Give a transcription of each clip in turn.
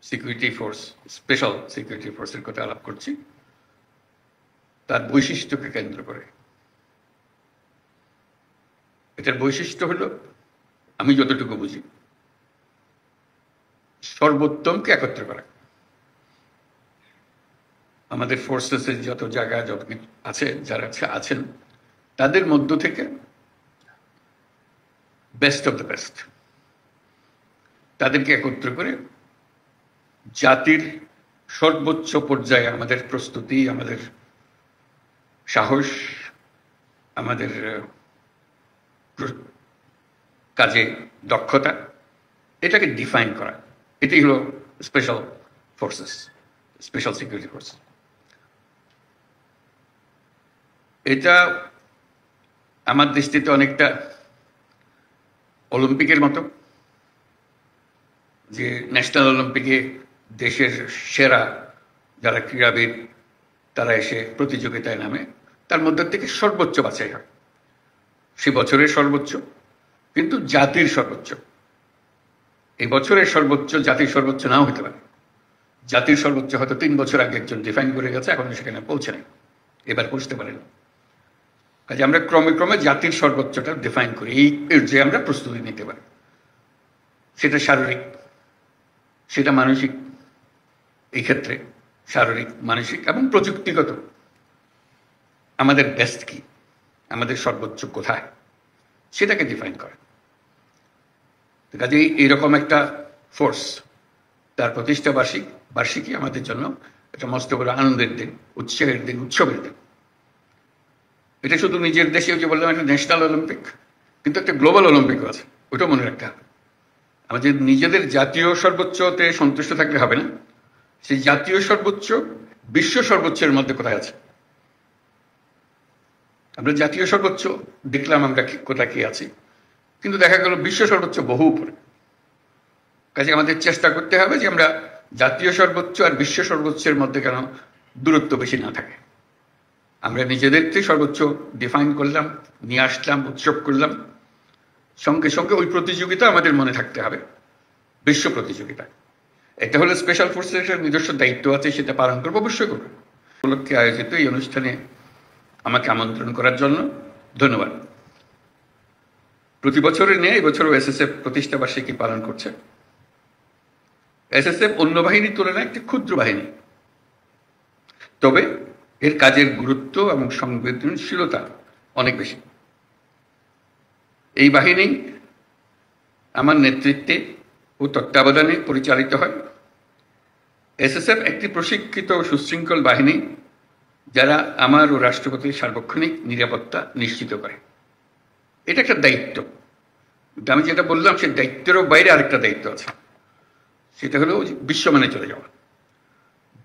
Security force, special security ফোর্সের কথা আলাপ করছি, তার বৈশিষ্ট্যকে কেন্দ্র করে। এটার বৈশিষ্ট্য হলো, আমি যতটুকু বুঝি, সর্বোত্তমকে একত্র করা। আমাদের ফোর্সেসের যত জায়গা যত আছে, যারা আছেন তাদের মধ্য থেকে বেস্ট অফ দ্য বেস্ট তাদেরকে একত্র করে জাতির সর্বোচ্চ পর্যায়ে আমাদের প্রস্তুতি, আমাদের সাহস, আমাদের কাজে দক্ষতা, এটাকে ডিফাইন করা, এটাই হলো special forces, special security force. এটা আমার দৃষ্টিতে অনেকটা অলিম্পিকের মতো, যে ন্যাশনাল অলিম্পিকে দেশের সেরা যারা ক্রীড়াবিদ তারা এসে প্রতিযোগিতায় নামে, তার মধ্যে থেকে সর্বোচ্চ বাছাই হয়। সে বছরের সর্বোচ্চ, কিন্তু জাতির সর্বোচ্চ। এই বছরের সর্বোচ্চ জাতির সর্বোচ্চ নাও হতে পারে। জাতির সর্বোচ্চ হয়তো 3 বছর আগে একজন ডিফাইন করে গেছে, এখনো সেখানে পৌঁছে নেই, এবার পৌঁছতে পারেন। কাজে আমরা ক্রমে ক্রমে জাতির সর্বোচ্চটা ডিফাইন করি, এই যে আমরা প্রস্তুতি নিতে পারি। সেটা শারীরিক, সেটা মানসিক, এই ক্ষেত্রে শারীরিক, মানসিক এবং প্রযুক্তিগত আমাদের বেস্ট কি, আমাদের সর্বোচ্চ কোথায়, সেটাকে ডিফাইন করে। কাজেই এইরকম একটা ফোর্স, তার প্রতিষ্ঠা বার্ষিকী আমাদের জন্য একটা মস্ত বড় আনন্দের দিন, উৎসাহের দিন, উৎসবের দিন। এটা শুধু নিজের দেশে, যে বললাম একটা ন্যাশনাল অলিম্পিক, কিন্তু একটা গ্লোবাল অলিম্পিকও আছে, ওটা মনে রাখতে হবে। আমাদের নিজেদের জাতীয় সর্বোচ্চতে সন্তুষ্ট থাকলে হবে না, সেই জাতীয় সর্বোচ্চ বিশ্ব সর্বোচ্চের মধ্যে কোথায় আছে। আমরা জাতীয় সর্বোচ্চ দেখলাম আমরা কোথায় কি আছি, কিন্তু দেখা গেল বিশ্ব সর্বোচ্চ বহু উপরে। কাজে আমাদের চেষ্টা করতে হবে যে আমরা জাতীয় সর্বোচ্চ আর বিশ্ব সর্বোচ্চের মধ্যে কেন দূরত্ব বেশি না থাকে। আমরা নিজেদেরকে সর্বোচ্চ ডিফাইন করলাম, নিয়ে আসলাম, উৎসব করলাম, সঙ্গে সঙ্গে ওই প্রতিযোগিতা আমাদের মনে থাকতে হবে, বিশ্ব প্রতিযোগিতা। এটা হলো স্পেশাল ফোর্সের একটা নিজস্ব দায়িত্ব আছে, সেটা পালন করবো, অবশ্যই করবো। উপলক্ষে আয়োজিত এই অনুষ্ঠানে আমাকে আমন্ত্রণ করার জন্য ধন্যবাদ। প্রতি বছরের নিয়ে এই বছরও এসএসএফ প্রতিষ্ঠা বার্ষিকী পালন করছে। এসএসএফ অন্য বাহিনীর তুলনায় একটি ক্ষুদ্র বাহিনী, তবে এর কাজের গুরুত্ব এবং সংবেদনশীলতা অনেক বেশি। এই বাহিনী আমার নেতৃত্বে ও তত্ত্বাবধানে পরিচালিত হয়। এসএসএফ একটি প্রশিক্ষিত ও সুশৃঙ্খল বাহিনী, যারা আমার ও রাষ্ট্রপতির সার্বক্ষণিক নিরাপত্তা নিশ্চিত করে। এটা একটা দায়িত্ব। আমি যেটা বললাম, সেই দায়িত্বেরও বাইরে আরেকটা দায়িত্ব আছে, সেটা হলো বিশ্বমানে চলে যাওয়া।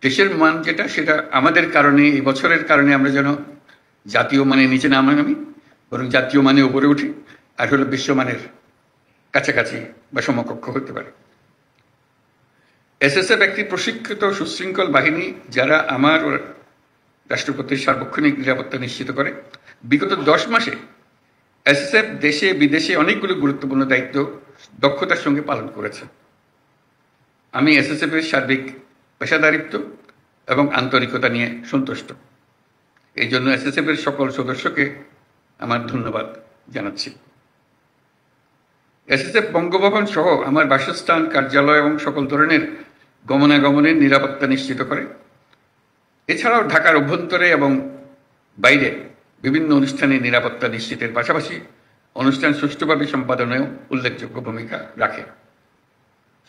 দেশের মান যেটা, সেটা আমাদের কারণে, এই বছরের কারণে আমরা যেন জাতীয় মানে নিচে না নামি, বরং জাতীয় মানে উপরে উঠি, আর হলো বিশ্বমানের কাছাকাছি বা সমকক্ষ হতে পারে। এসএসএফ একটি প্রশিক্ষিত সুশৃঙ্খল বাহিনী, যারা আমার ও রাষ্ট্রপতির সার্বক্ষণিক নিরাপত্তা নিশ্চিত করে। বিগত 10 মাসে এসএসএফ দেশে বিদেশে অনেকগুলো গুরুত্বপূর্ণ দায়িত্ব দক্ষতার সঙ্গে পালন করেছে। আমি এসএসএফ এর সার্বিক পেশাদারিত্ব এবং আন্তরিকতা নিয়ে সন্তুষ্ট। এই জন্য এসএসএফ এর সকল সদস্যকে আমার ধন্যবাদ জানাচ্ছি। এসএসএফ বঙ্গভবন সহ আমার বাসস্থান, কার্যালয় এবং সকল ধরনের গমনাগমনের নিরাপত্তা নিশ্চিত করে। এছাড়াও ঢাকার অভ্যন্তরে এবং বাইরে বিভিন্ন অনুষ্ঠানে নিরাপত্তা নিশ্চিতের পাশাপাশি অনুষ্ঠান সুষ্ঠুভাবে সম্পাদনেও উল্লেখযোগ্য ভূমিকা রাখে।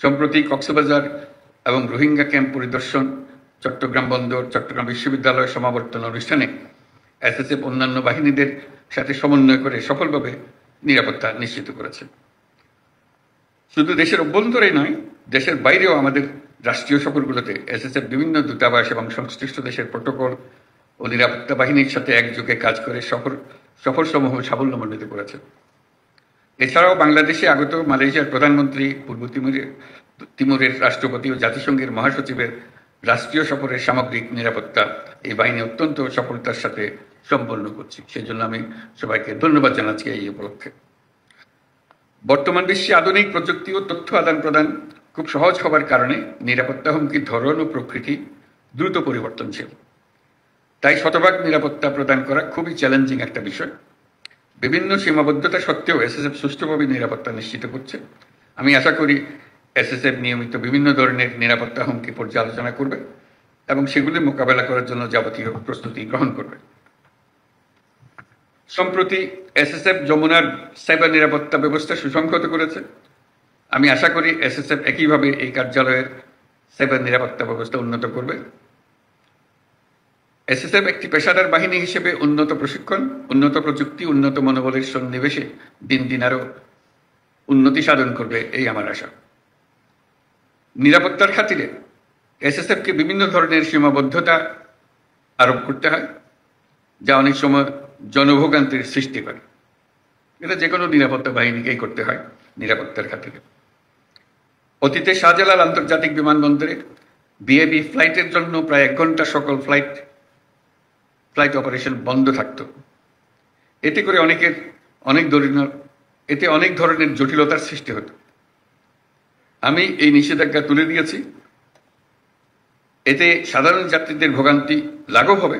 সম্প্রতি কক্সবাজার এবং রোহিঙ্গা ক্যাম্প পরিদর্শন, চট্টগ্রাম বন্দর, চট্টগ্রাম বিশ্ববিদ্যালয় সমাবর্তন অনুষ্ঠানে এসএসএফ অন্যান্য বাহিনীদের সাথে সমন্বয় করে সফলভাবে নিরাপত্তা নিশ্চিত করেছে। শুধু দেশের অভ্যন্তরেই নয়, দেশের বাইরেও আমাদের রাষ্ট্রীয় সফরগুলোতে এসএসএফ বিভিন্ন দূতাবাস এবং সংশ্লিষ্ট দেশের প্রোটোকল ও নিরাপত্তা বাহিনীর সাথে একযোগে কাজ করে সফরসমূহ সাফল্যমণ্ডিত করেছে। এছাড়াও বাংলাদেশে আগত মালয়েশিয়ার প্রধানমন্ত্রী, পূর্ব তিমুরের রাষ্ট্রপতি ও জাতিসংঘের মহাসচিবের রাষ্ট্রীয় সফরের সামগ্রিক নিরাপত্তা এই বাহিনী অত্যন্ত সফলতার সাথে সম্পন্ন করছে। সেজন্য আমি সবাইকে ধন্যবাদ জানাচ্ছি এই উপলক্ষে। বর্তমান বিশ্বে আধুনিক প্রযুক্তি ও তথ্য আদান প্রদান খুব সহজ হবার কারণে নিরাপত্তা হুমকির ধরন ও প্রকৃতি দ্রুত পরিবর্তনশীল। তাই শতভাগ নিরাপত্তা প্রদান করা খুবই চ্যালেঞ্জিং একটা বিষয়। বিভিন্ন সীমাবদ্ধতা সত্ত্বেও এসএসএফ সুষ্ঠুভাবে নিরাপত্তা নিশ্চিত করছে। আমি আশা করি এসএসএফ নিয়মিত বিভিন্ন ধরনের নিরাপত্তা হুমকি পর্যালোচনা করবে এবং সেগুলি মোকাবেলা করার জন্য যাবতীয় প্রস্তুতি গ্রহণ করবে। সম্প্রতি এসএসএফ যমুনার সাইবার নিরাপত্তা ব্যবস্থা সুসংহত করেছে। আমি আশা করি এসএসএফ একইভাবে এই কার্যালয়ের সাইবার নিরাপত্তা ব্যবস্থা উন্নত করবে। এসএসএফ একটি পেশাদার বাহিনী হিসেবে উন্নত প্রশিক্ষণ, উন্নত প্রযুক্তি, উন্নত মনোবলের সন্নিবেশে দিন দিন আরও উন্নতি সাধন করবে, এই আমার আশা। নিরাপত্তার খাতিরে এসএসএফকে বিভিন্ন ধরনের সীমাবদ্ধতা আরোপ করতে হয়, যা অনেক সময় জনভোগান্তির সৃষ্টি করে। এটা যে কোনো নিরাপত্তা বাহিনীকেই করতে হয় নিরাপত্তার খাতিরে। অতীতে শাহজালাল আন্তর্জাতিক বিমানবন্দরে বিএবি ফ্লাইটের জন্য প্রায় 1 ঘন্টা সকল ফ্লাইট অপারেশন বন্ধ থাকত। এতে করে অনেক ধরনের জটিলতার সৃষ্টি হতো। আমি এই নিষেধাজ্ঞা তুলে দিয়েছি। এতে সাধারণ যাত্রীদের ভোগান্তি লাঘব হবে,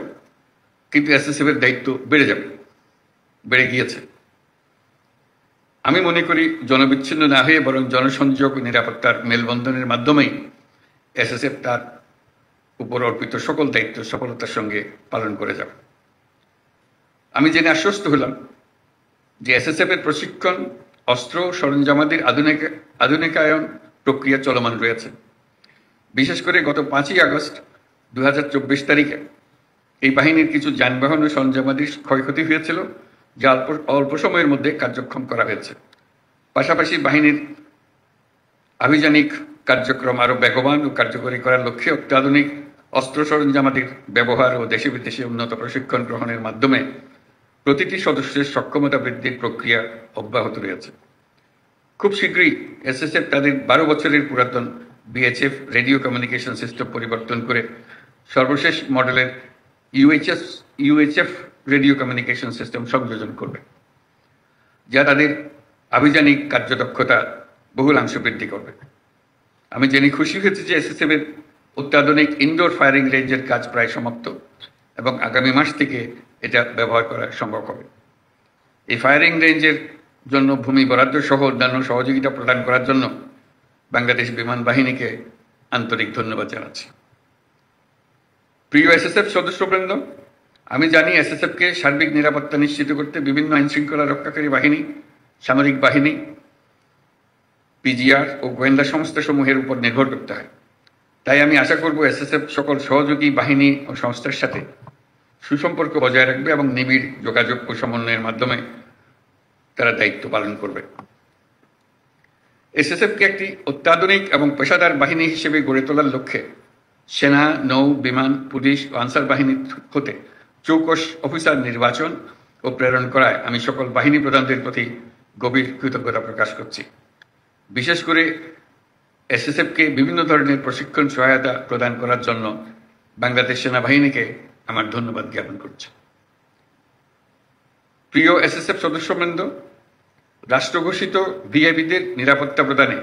কিন্তু এসএসএফ এর দায়িত্ব বেড়ে গিয়েছে। আমি মনে করি জনবিচ্ছিন্ন না হয়ে বরং জনসংযোগ ও নিরাপত্তার মেলবন্ধনের মাধ্যমেই এসএসএফ তার উপর অর্পিত সকল দায়িত্ব সফলতার সঙ্গে পালন করে যাবে। আমি জেনে আশ্বস্ত হলাম যে এসএসএফ এর প্রশিক্ষণ, অস্ত্র সরঞ্জামাদির আধুনিকায়ন প্রক্রিয়া চলমান রয়েছে। বিশেষ করে গত 5ই আগস্ট 2024 তারিখে এই বাহিনীর কিছু যানবাহন ও সরঞ্জামাদির ক্ষয়ক্ষতি হয়েছিল, যা অল্প সময়ের মধ্যে কার্যক্ষম করা হয়েছে। পাশাপাশি বাহিনীর আভিযানিক কার্যক্রম আরও বেগবান ও কার্যকরী করার লক্ষ্যে অত্যাধুনিক অস্ত্র সরঞ্জামাদির ব্যবহার ও দেশে বিদেশে উন্নত প্রশিক্ষণ গ্রহণের মাধ্যমে প্রতিটি সদস্যের সক্ষমতা বৃদ্ধির প্রক্রিয়া অব্যাহত রয়েছে। খুব শীঘ্রই এসএসএফ তাদের 12 বছরের পুরাতন বিএইচএফ রেডিও কমিউনিকেশন সিস্টেম পরিবর্তন করে সর্বশেষ মডেলের ইউএইচএফ রেডিও কমিউনিকেশন সিস্টেম সংযোজন করবে, যা তাদের আভিযানিক কার্যদক্ষতা বহুলাংশ বৃদ্ধি করবে। আমি জেনে খুশি হয়েছি যে এসএসএফ এর অত্যাধুনিক ইনডোর ফায়ারিং রেঞ্জের কাজ প্রায় সমাপ্ত এবং আগামী মাস থেকে এটা ব্যবহার করা সম্ভব হবে। এই ফায়ারিং রেঞ্জের জন্য ভূমি বরাদ্দ সহ অন্যান্য সহযোগিতা প্রদান করার জন্য বাংলাদেশ বিমান বাহিনীকে আন্তরিক ধন্যবাদ জানাচ্ছি। প্রিয় এসএসএফ সদস্যবৃন্দ, আমি জানি এসএসএফকে সার্বিক নিরাপত্তা নিশ্চিত করতে বিভিন্ন আইনশৃঙ্খলা রক্ষাকারী বাহিনী, সামরিক বাহিনী, পিজিআর ও গোয়েন্দা সংস্থাসমূহের উপর নির্ভর করতে হয়। তাই আমি আশা করব এসএসএফ সকল সহযোগী বাহিনী ও সংস্থার সাথে সুসম্পর্ক বজায় রাখবে এবং নিবিড় যোগাযোগ ও সমন্বয়ের মাধ্যমে তারা দায়িত্ব পালন করবে। এসএসএফকে একটি অত্যাধুনিক এবং পেশাদার বাহিনী হিসেবে গড়ে তোলার লক্ষ্যে সেনা, নৌ, বিমান, পুলিশ ও আনসার বাহিনী হতে চৌকস অফিসার নির্বাচন ও প্রেরণ করায় আমি সকল বাহিনী প্রধানদের প্রতি গভীর কৃতজ্ঞতা প্রকাশ করছি। বিশেষ করে এসএসএফকে বিভিন্ন ধরনের প্রশিক্ষণ সহায়তা প্রদান করার জন্য বাংলাদেশ সেনাবাহিনীকে আমার ধন্যবাদ জ্ঞাপন করছি। প্রিয় এসএসএফ সদস্যবৃন্দ, রাষ্ট্রঘোষিত ভিআইপিদের নিরাপত্তা প্রদানে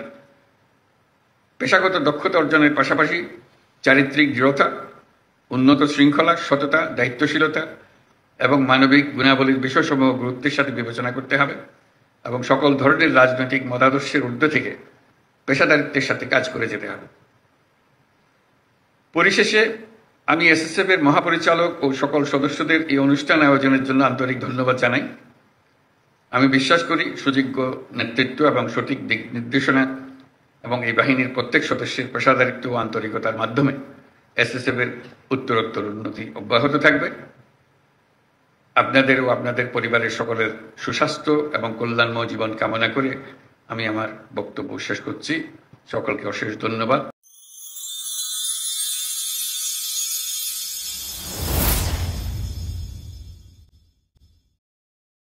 পেশাগত দক্ষতা অর্জনের পাশাপাশি চারিত্রিক দৃঢ়তা, উন্নত শৃঙ্খলা, সততা, দায়িত্বশীলতা এবং মানবিক গুণাবলীর বিষয়সমূহ গুরুত্বের সাথে বিবেচনা করতে হবে এবং সকল ধরনের রাজনৈতিক মতাদর্শের ঊর্ধ্বে থেকে পেশাদারিত্বের সাথে কাজ করে যেতে হবে। পরিশেষে আমি এসএসএফ এর মহাপরিচালক ও সকল সদস্যদের এই অনুষ্ঠান আয়োজনের জন্য আন্তরিক ধন্যবাদ জানাই। আমি বিশ্বাস করি সুযোগ্য নেতৃত্ব এবং সঠিক দিক নির্দেশনা এবং এই বাহিনীর প্রত্যেক সদস্যের পেশাদারিত্ব ও আন্তরিকতার মাধ্যমে এসএসএফ এর উত্তরোত্তর উন্নতি অব্যাহত থাকবে। আপনাদের ও আপনাদের পরিবারের সকলের সুস্বাস্থ্য এবং কল্যাণময় জীবন কামনা করে আমি আমার বক্তব্য শেষ করছি। সকলকে অশেষ ধন্যবাদ।